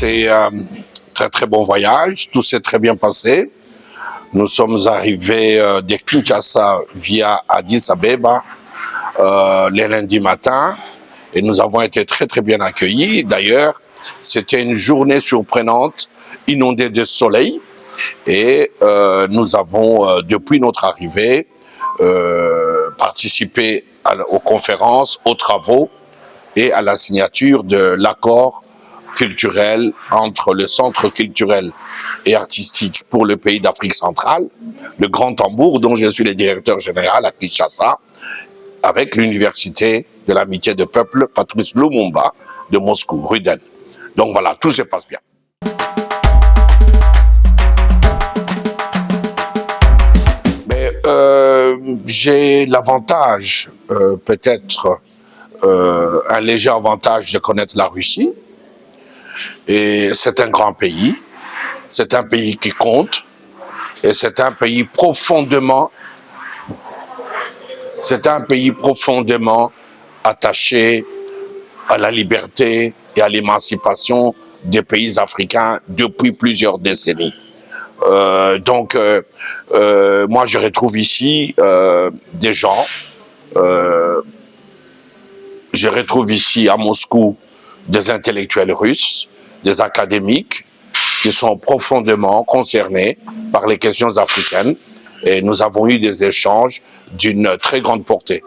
passé un très bon voyage, tout s'est très bien passé. Nous sommes arrivés de Kinshasa via Addis Abeba les lundis matins et nous avons été très bien accueillis. D'ailleurs, c'était une journée surprenante, inondée de soleil et nous avons, depuis notre arrivée, participé aux conférences, aux travaux et à la signature de l'accord culturel entre le Centre culturel et artistique pour le pays d'Afrique centrale, le Grand Tambour, dont je suis le directeur général à Kinshasa, avec l'Université de l'Amitié des Peuples, Patrice Lumumba de Moscou, Ruden. Donc voilà, tout se passe bien. Mais j'ai l'avantage, peut-être un léger avantage de connaître la Russie. Et c'est un grand pays, c'est un pays qui compte, et c'est un pays profondément attaché à la liberté et à l'émancipation des pays africains depuis plusieurs décennies. Donc, moi, je retrouve ici des gens, je retrouve ici à Moscou des intellectuels russes, des académiques qui sont profondément concernés par les questions africaines et nous avons eu des échanges d'une très grande portée.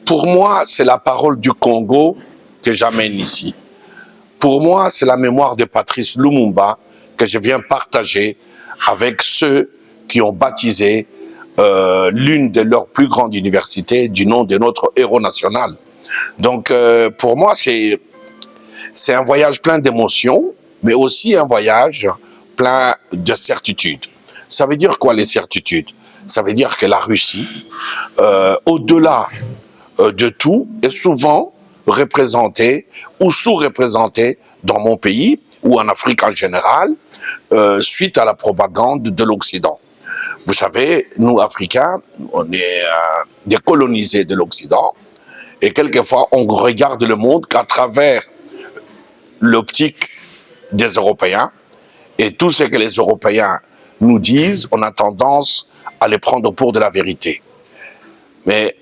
Pour moi, c'est la parole du Congo que j'amène ici. Pour moi, c'est la mémoire de Patrice Lumumba que je viens partager avec ceux qui ont baptisé l'une de leurs plus grandes universités du nom de notre héros national. Donc pour moi, c'est un voyage plein d'émotions, mais aussi un voyage plein de certitudes. Ça veut dire quoi les certitudes? Ça veut dire que la Russie, au-delà de tout, est souvent représentée ou sous-représentée dans mon pays ou en Afrique en général, suite à la propagande de l'Occident. Vous savez, nous, Africains, on est décolonisés de l'Occident et quelquefois, on regarde le monde qu'à travers l'optique des Européens et tout ce que les Européens nous disent, on a tendance à les prendre pour de la vérité. Mais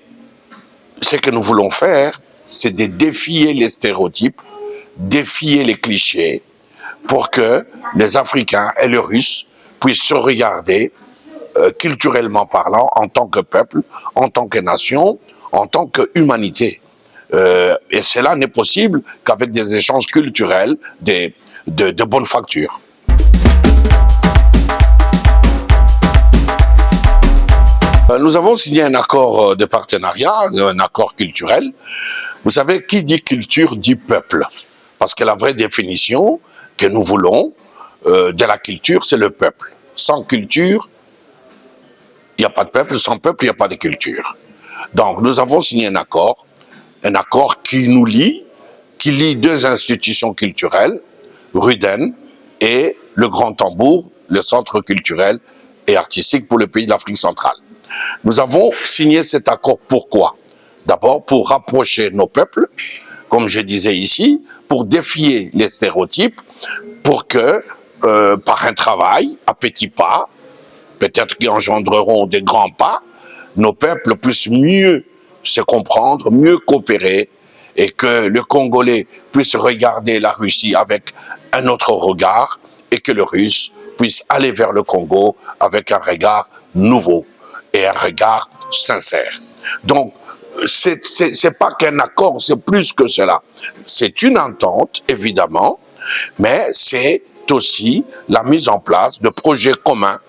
ce que nous voulons faire, c'est de défier les stéréotypes, défier les clichés pour que les Africains et les Russes puissent se regarder culturellement parlant, en tant que peuple, en tant que nation, en tant qu'humanité. Et cela n'est possible qu'avec des échanges culturels de bonne facture. Nous avons signé un accord de partenariat, un accord culturel. Vous savez, qui dit culture dit peuple. Parce que la vraie définition que nous voulons de la culture, c'est le peuple. Sans culture, il n'y a pas de peuple, sans peuple, il n'y a pas de culture. Donc, nous avons signé un accord qui nous lie, qui lie deux institutions culturelles, Ruden et le Grand Tambour, le Centre culturel et artistique pour le pays d'Afrique centrale. Nous avons signé cet accord pourquoi? D'abord, pour rapprocher nos peuples, comme je disais ici, pour défier les stéréotypes, pour que, par un travail à petits pas, peut-être qui engendreront des grands pas, nos peuples puissent mieux se comprendre, mieux coopérer et que le Congolais puisse regarder la Russie avec un autre regard et que le Russe puisse aller vers le Congo avec un regard nouveau et un regard sincère. Donc, c'est pas qu'un accord, c'est plus que cela. C'est une entente, évidemment, mais c'est aussi la mise en place de projets communs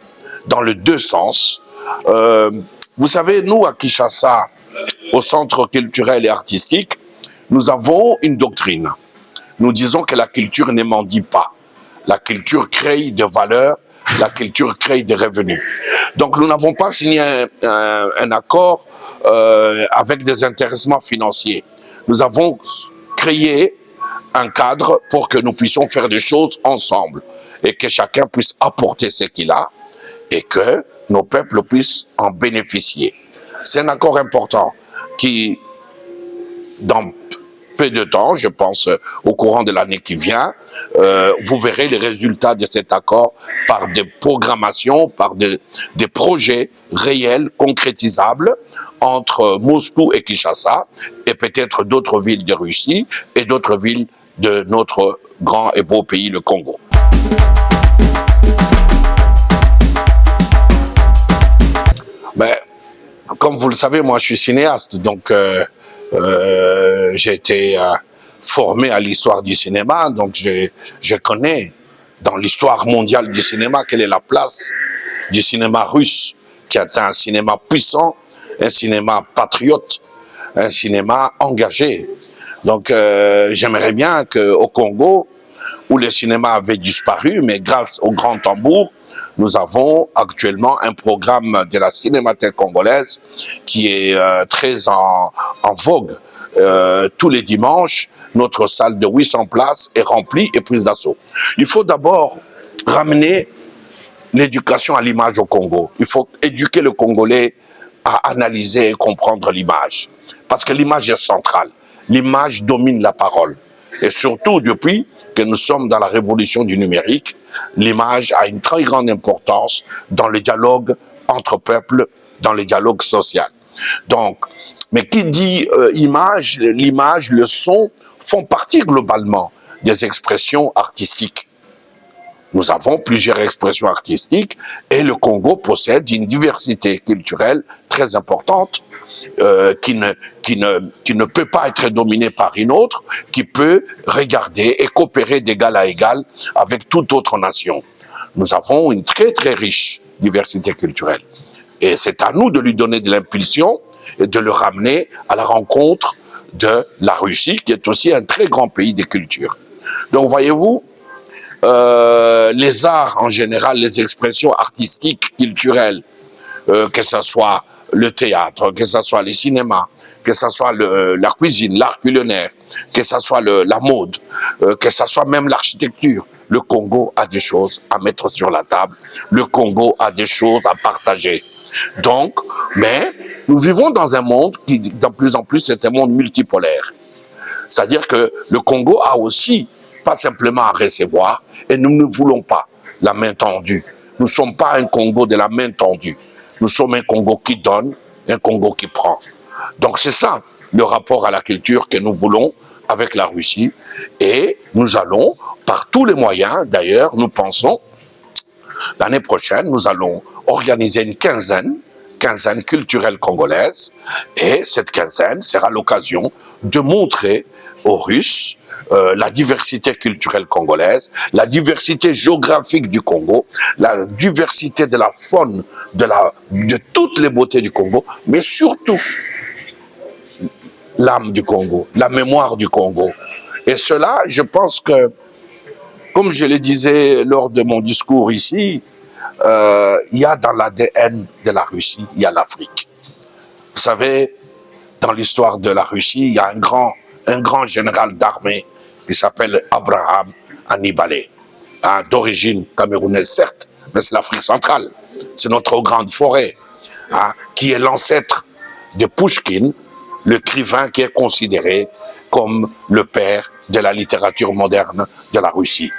dans les deux sens. Vous savez, nous, à Kinshasa, au Centre culturel et artistique, nous avons une doctrine. Nous disons que la culture ne mendie pas. La culture crée des valeurs, la culture crée des revenus. Donc nous n'avons pas signé un accord avec des intéressements financiers. Nous avons créé un cadre pour que nous puissions faire des choses ensemble et que chacun puisse apporter ce qu'il a et que nos peuples puissent en bénéficier. C'est un accord important qui dans peu de temps, je pense au courant de l'année qui vient, vous verrez les résultats de cet accord par des programmations, par des projets réels, concrétisables entre Moscou et Kinshasa et peut-être d'autres villes de Russie et d'autres villes de notre grand et beau pays, le Congo. Ben, comme vous le savez, moi je suis cinéaste, donc j'ai été formé à l'histoire du cinéma, donc je connais dans l'histoire mondiale du cinéma quelle est la place du cinéma russe, qui est un cinéma puissant, un cinéma patriote, un cinéma engagé. Donc j'aimerais bien qu'au Congo, où le cinéma avait disparu, mais grâce au Grand Tambour, nous avons actuellement un programme de la Cinémathèque congolaise qui est très en vogue. Tous les dimanches, notre salle de 800 places est remplie et prise d'assaut. Il faut d'abord ramener l'éducation à l'image au Congo. Il faut éduquer le Congolais à analyser et comprendre l'image. Parce que l'image est centrale. L'image domine la parole. Et surtout, depuis que nous sommes dans la révolution du numérique, l'image a une très grande importance dans le dialogue entre peuples, dans le dialogue social. Donc, mais qui dit image, l'image, le son font partie globalement des expressions artistiques. Nous avons plusieurs expressions artistiques et le Congo possède une diversité culturelle très importante qui ne peut pas être dominée par une autre, qui peut regarder et coopérer d'égal à égal avec toute autre nation. Nous avons une très très riche diversité culturelle et c'est à nous de lui donner de l'impulsion et de le ramener à la rencontre de la Russie, qui est aussi un très grand pays de culture. Donc voyez-vous, les arts en général, les expressions artistiques, culturelles, que ce soit le théâtre, que ce soit le cinéma, que ce soit la cuisine, l'art culinaire, que ce soit la mode, que ce soit même l'architecture, le Congo a des choses à mettre sur la table, le Congo a des choses à partager. Donc, mais nous vivons dans un monde qui, de plus en plus, c'est un monde multipolaire. C'est-à-dire que le Congo a aussi pas simplement à recevoir, et nous ne voulons pas la main tendue. Nous ne sommes pas un Congo de la main tendue. Nous sommes un Congo qui donne, un Congo qui prend. Donc c'est ça le rapport à la culture que nous voulons avec la Russie. Et nous allons, par tous les moyens, d'ailleurs, nous pensons, l'année prochaine, nous allons organiser une quinzaine culturelle congolaise. Et cette quinzaine sera l'occasion de montrer aux Russes la diversité culturelle congolaise, la diversité géographique du Congo, la diversité de la faune, de toutes les beautés du Congo, mais surtout l'âme du Congo, la mémoire du Congo. Et cela, je pense que, comme je le disais lors de mon discours ici, il y a dans l'ADN de la Russie, il y a l'Afrique. Vous savez, dans l'histoire de la Russie, il y a un grand général d'armée qui s'appelle Abraham Annibalé, d'origine camerounaise certes, mais c'est l'Afrique centrale, c'est notre grande forêt, qui est l'ancêtre de Pouchkine, l'écrivain qui est considéré comme le père de la littérature moderne de la Russie.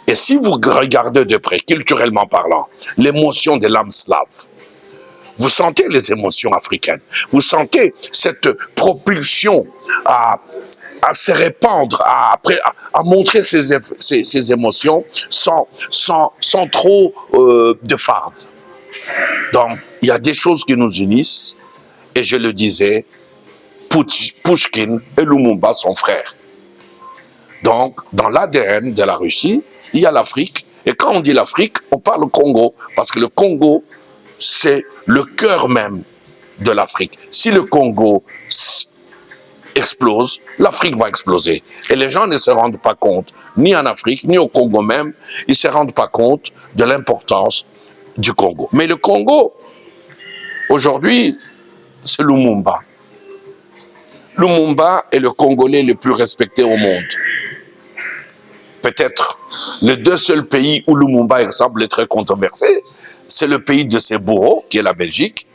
Et si vous regardez de près, culturellement parlant, l'émotion de l'âme slave, vous sentez les émotions africaines, vous sentez cette propulsion à se répandre, à montrer ses émotions sans trop de farde. Donc, il y a des choses qui nous unissent, et je le disais, Pouchkine et Lumumba sont frères. Donc, dans l'ADN de la Russie, il y a l'Afrique, et quand on dit l'Afrique, on parle Congo, parce que le Congo, c'est le cœur même de l'Afrique. Si le Congo explose, l'Afrique va exploser. Et les gens ne se rendent pas compte, ni en Afrique, ni au Congo même, ils ne se rendent pas compte de l'importance du Congo. Mais le Congo, aujourd'hui, c'est Lumumba. Lumumba est le Congolais le plus respecté au monde. Peut-être les deux seuls pays où Lumumba semble très controversé, c'est le pays de ses bourreaux, qui est la Belgique,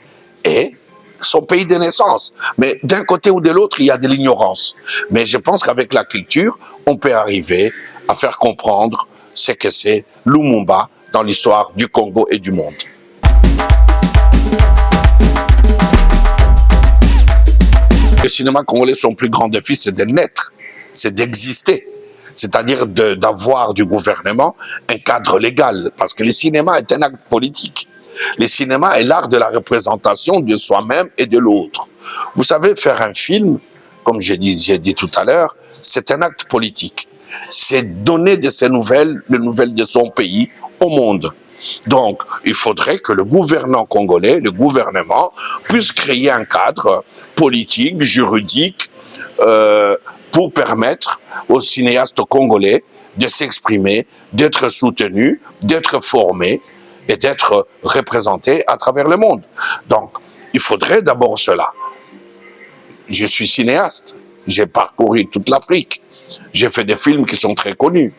et son pays de naissance. Mais d'un côté ou de l'autre, il y a de l'ignorance. Mais je pense qu'avec la culture, on peut arriver à faire comprendre ce que c'est Lumumba dans l'histoire du Congo et du monde. Le cinéma congolais, son plus grand défi, c'est de naître, c'est d'exister. C'est-à-dire d'avoir du gouvernement un cadre légal. Parce que le cinéma est un acte politique. Le cinéma est l'art de la représentation de soi-même et de l'autre. Vous savez, faire un film, comme j'ai dit tout à l'heure, c'est un acte politique. C'est donner de ces nouvelles, les nouvelles de son pays au monde. Donc, il faudrait que le gouvernement congolais, le gouvernement, puisse créer un cadre politique, juridique, pour permettre aux cinéastes congolais de s'exprimer, d'être soutenus, d'être formés et d'être représentés à travers le monde. Donc, il faudrait d'abord cela. Je suis cinéaste, j'ai parcouru toute l'Afrique, j'ai fait des films qui sont très connus.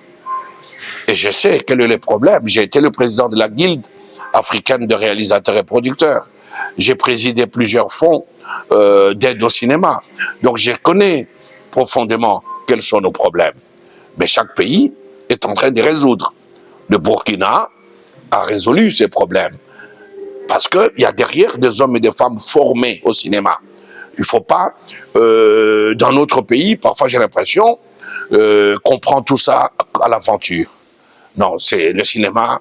Et je sais quel est le problème. J'ai été le président de la Guilde africaine de réalisateurs et producteurs. J'ai présidé plusieurs fonds d'aide au cinéma. Donc je connais profondément quels sont nos problèmes. Mais chaque pays est en train de résoudre. Le Burkina a résolu ses problèmes. Parce qu'il y a derrière des hommes et des femmes formés au cinéma. Il ne faut pas, dans notre pays, parfois j'ai l'impression qu'on prend tout ça à l'aventure. Non, le cinéma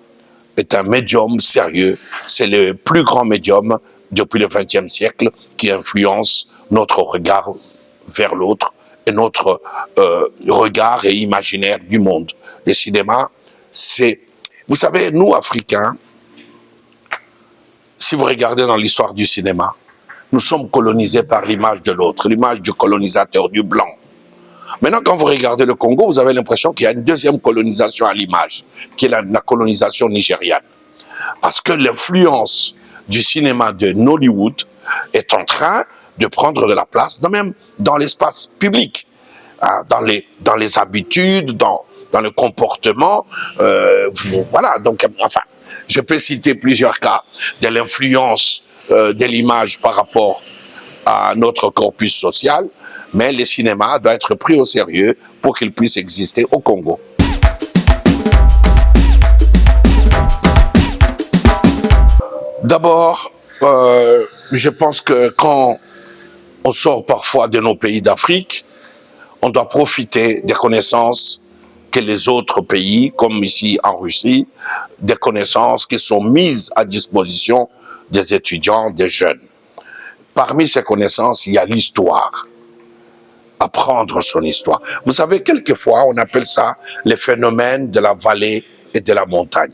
est un médium sérieux. C'est le plus grand médium depuis le XXe siècle qui influence notre regard vers l'autre et notre regard et imaginaire du monde. Le cinéma, c'est... Vous savez, nous, Africains, si vous regardez dans l'histoire du cinéma, nous sommes colonisés par l'image de l'autre, l'image du colonisateur, du blanc. Maintenant, quand vous regardez le Congo, vous avez l'impression qu'il y a une deuxième colonisation à l'image, qui est la colonisation nigériane. Parce que l'influence du cinéma de Nollywood est en train de prendre de la place, même dans l'espace public, hein, dans les habitudes, dans le comportement. Voilà, donc, enfin, je peux citer plusieurs cas de l'influence de l'image par rapport à notre corpus social, mais le cinéma doit être pris au sérieux pour qu'il puisse exister au Congo. D'abord, je pense que quand on sort parfois de nos pays d'Afrique, on doit profiter des connaissances que les autres pays, comme ici en Russie, des connaissances qui sont mises à disposition des étudiants, des jeunes. Parmi ces connaissances, il y a l'histoire. Apprendre son histoire. Vous savez, quelquefois, on appelle ça les phénomènes de la vallée et de la montagne.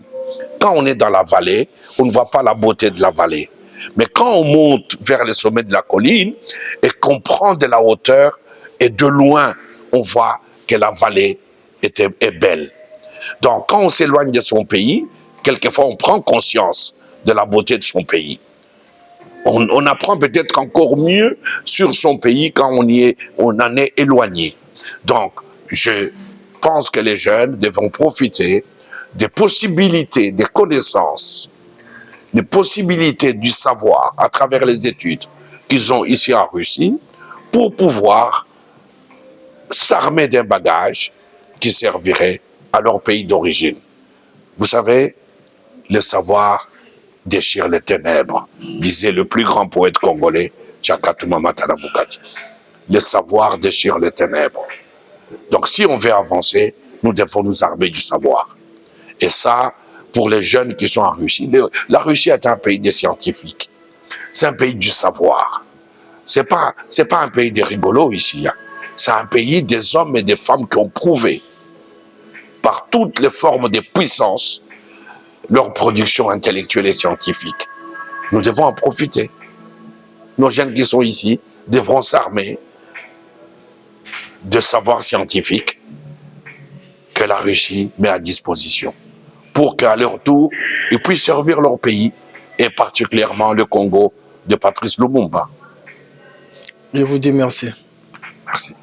Quand on est dans la vallée, on ne voit pas la beauté de la vallée. Mais quand on monte vers le sommet de la colline et qu'on prend de la hauteur et de loin, on voit que la vallée est belle. Donc, quand on s'éloigne de son pays, quelquefois, on prend conscience de la beauté de son pays. On apprend peut-être encore mieux sur son pays quand on en est éloigné. Donc, je pense que les jeunes devront profiter des possibilités, des connaissances, des possibilités du savoir à travers les études qu'ils ont ici en Russie pour pouvoir s'armer d'un bagage qui servirait à leur pays d'origine. Vous savez, le savoir déchire les ténèbres, disait le plus grand poète congolais, Tchakatouma Matala Boukati. Le savoir déchire les ténèbres. Donc si on veut avancer, nous devons nous armer du savoir. Et ça, pour les jeunes qui sont en Russie, la Russie est un pays des scientifiques. C'est un pays du savoir. C'est pas un pays des rigolos ici. Hein. C'est un pays des hommes et des femmes qui ont prouvé, par toutes les formes de puissance, leur production intellectuelle et scientifique. Nous devons en profiter. Nos jeunes qui sont ici devront s'armer de savoir scientifique que la Russie met à disposition pour qu'à leur tour, ils puissent servir leur pays et particulièrement le Congo de Patrice Lumumba. Je vous dis merci. Merci.